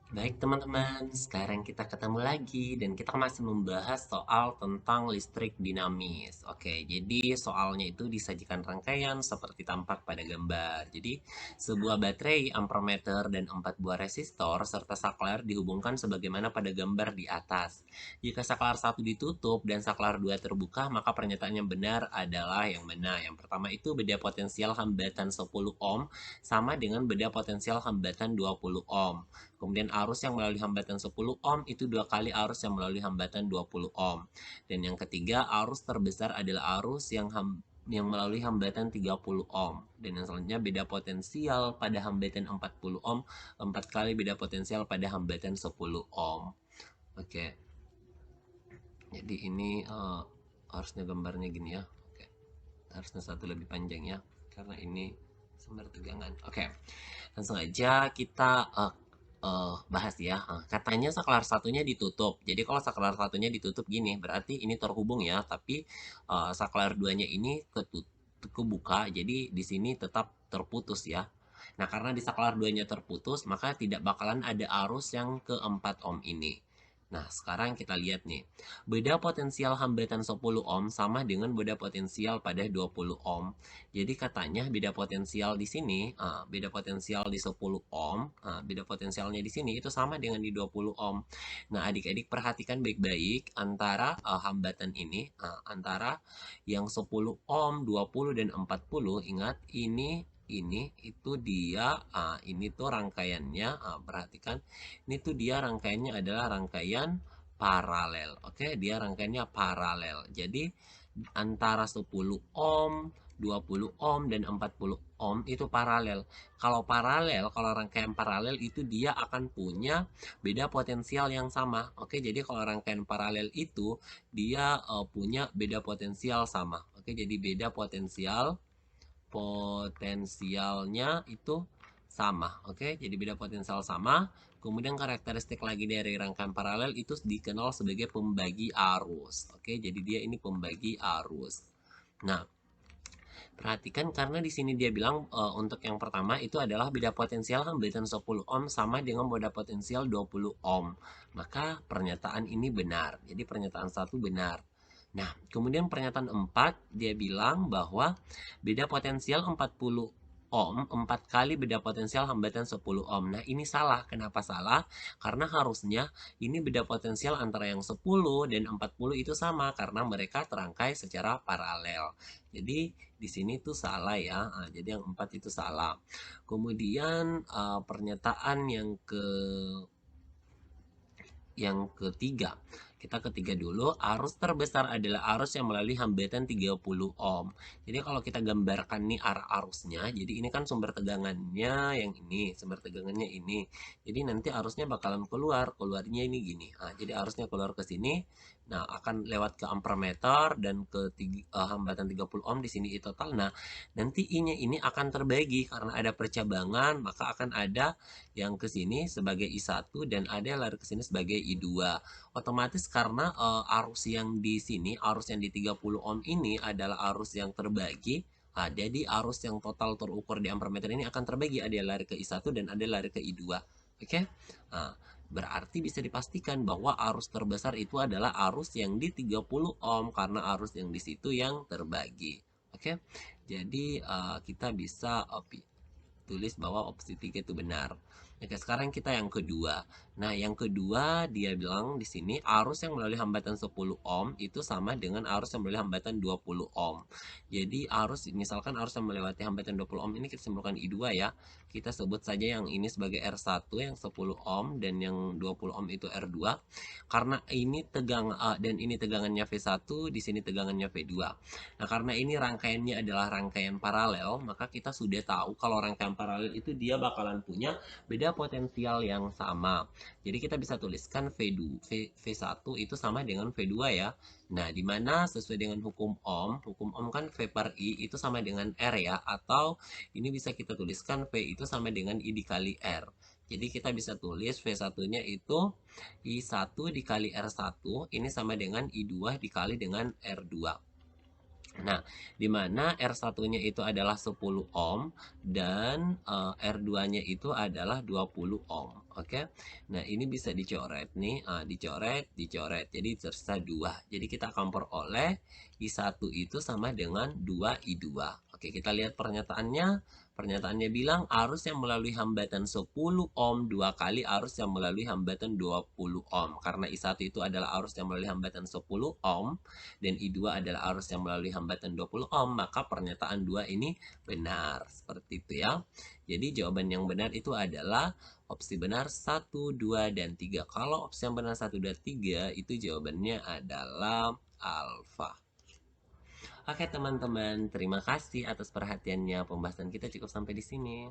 Baik teman-teman, sekarang kita ketemu lagi dan kita masih membahas soal tentang listrik dinamis. Oke, jadi soalnya itu disajikan rangkaian seperti tampak pada gambar. Jadi, sebuah baterai, ampermeter, dan 4 buah resistor serta saklar dihubungkan sebagaimana pada gambar di atas. Jika saklar satu ditutup dan saklar 2 terbuka, maka pernyataan yang benar adalah yang mana? Yang pertama itu beda potensial hambatan 10 ohm sama dengan beda potensial hambatan 20 ohm. Kemudian arus yang melalui hambatan 10 ohm itu dua kali arus yang melalui hambatan 20 ohm. Dan yang ketiga, arus terbesar adalah arus yang melalui hambatan 30 ohm. Dan yang selanjutnya beda potensial pada hambatan 40 ohm, 4 kali beda potensial pada hambatan 10 ohm. Oke. Jadi ini harusnya gambarnya gini ya. Oke. Harusnya satu lebih panjang ya karena ini sumber tegangan. Oke. Langsung aja kita bahas ya. Katanya saklar satunya ditutup. Jadi kalau saklar satunya ditutup gini, berarti ini terhubung ya, tapi saklar duanya ini kebuka, jadi di sini tetap terputus ya. Nah, karena di saklar duanya terputus, maka tidak bakalan ada arus yang ke 4 ohm ini. Nah, sekarang kita lihat nih. Beda potensial hambatan 10 ohm sama dengan beda potensial pada 20 ohm. Jadi katanya beda potensial di sini, beda potensial di 10 ohm, beda potensialnya di sini itu sama dengan di 20 ohm. Nah, adik-adik perhatikan baik-baik antara hambatan ini, antara yang 10 ohm, 20 dan 40. Ingat ini itu dia ini tuh rangkaiannya, perhatikan ini tuh dia rangkaiannya adalah rangkaian paralel. Oke, dia rangkaiannya paralel. Jadi antara 10 ohm, 20 ohm dan 40 ohm itu paralel. Kalau rangkaian paralel itu dia akan punya beda potensial yang sama. Oke, jadi kalau rangkaian paralel itu dia punya beda potensial sama. Oke, jadi beda potensialnya itu sama. Oke, jadi beda potensial sama. Kemudian karakteristik lagi dari rangkaian paralel itu dikenal sebagai pembagi arus. Oke, jadi dia ini pembagi arus. Nah, perhatikan karena di sini dia bilang untuk yang pertama itu adalah beda potensial hambatan 10 ohm sama dengan beda potensial 20 ohm. Maka pernyataan ini benar. Jadi pernyataan satu benar. Nah, kemudian pernyataan 4 dia bilang bahwa beda potensial 40 ohm 4 kali beda potensial hambatan 10 ohm. Nah, ini salah. Kenapa salah? Karena harusnya ini beda potensial antara yang 10 dan 40 itu sama karena mereka terangkai secara paralel. Jadi di sini tuh salah ya. Jadi yang 4 itu salah. Kemudian pernyataan yang ketiga. Kita ketiga dulu, arus terbesar adalah arus yang melalui hambatan 30 ohm. Jadi kalau kita gambarkan nih arah arusnya, jadi ini kan sumber tegangannya yang ini, sumber tegangannya ini. Jadi nanti arusnya bakalan keluarnya ini gini. Jadi arusnya keluar ke sini, nah akan lewat ke ampermeter dan ke hambatan 30 ohm di sini total. Nah, nanti I-nya ini akan terbagi karena ada percabangan, maka akan ada yang ke sini sebagai I1 dan ada yang lari ke sini sebagai I2. Otomatis karena arus yang di sini, arus yang di 30 ohm ini adalah arus yang terbagi. Jadi arus yang total terukur di ampermeter ini akan terbagi, ada yang lari ke I1 dan ada yang lari ke I2. Oke? Nah, berarti bisa dipastikan bahwa arus terbesar itu adalah arus yang di 30 ohm karena arus yang di situ yang terbagi. Oke? Jadi kita bisa tulis bahwa opsi 3 itu benar. Oke, sekarang kita yang kedua. Nah, yang kedua dia bilang di sini arus yang melalui hambatan 10 ohm itu sama dengan arus yang melalui hambatan 20 ohm. Jadi arus misalkan arus yang melewati hambatan 20 ohm ini kita simpulkan I2 ya. Kita sebut saja yang ini sebagai R1 yang 10 ohm dan yang 20 ohm itu R2. Karena ini dan ini tegangannya V1, di sini tegangannya V2. Nah, karena ini rangkaiannya adalah rangkaian paralel, maka kita sudah tahu kalau rangkaian paralel itu dia bakalan punya beda potensial yang sama. Jadi kita bisa tuliskan V1 itu sama dengan V2 ya. Nah, di mana sesuai dengan hukum Ohm kan V per I itu sama dengan R ya, atau ini bisa kita tuliskan V itu sama dengan I dikali R. Jadi kita bisa tulis V1-nya itu I1 dikali R1, ini sama dengan I2 dikali dengan R2. Nah, di mana R1-nya itu adalah 10 ohm dan R2-nya itu adalah 20 ohm. Oke. Nah, ini bisa dicoret nih, dicoret, dicoret. Jadi tersisa 2. Jadi kita akan peroleh I1 itu sama dengan 2I2. Oke, kita lihat pernyataannya. Pernyataannya bilang arus yang melalui hambatan 10 ohm 2 kali arus yang melalui hambatan 20 ohm. Karena I1 itu adalah arus yang melalui hambatan 10 ohm dan I2 adalah arus yang melalui hambatan 20 ohm, maka pernyataan 2 ini benar. Seperti itu ya. Jadi jawaban yang benar itu adalah opsi benar 1, 2, dan 3. Kalau opsi yang benar 1, 2, 3 itu jawabannya adalah alfa. Oke teman-teman, terima kasih atas perhatiannya. Pembahasan kita cukup sampai di sini.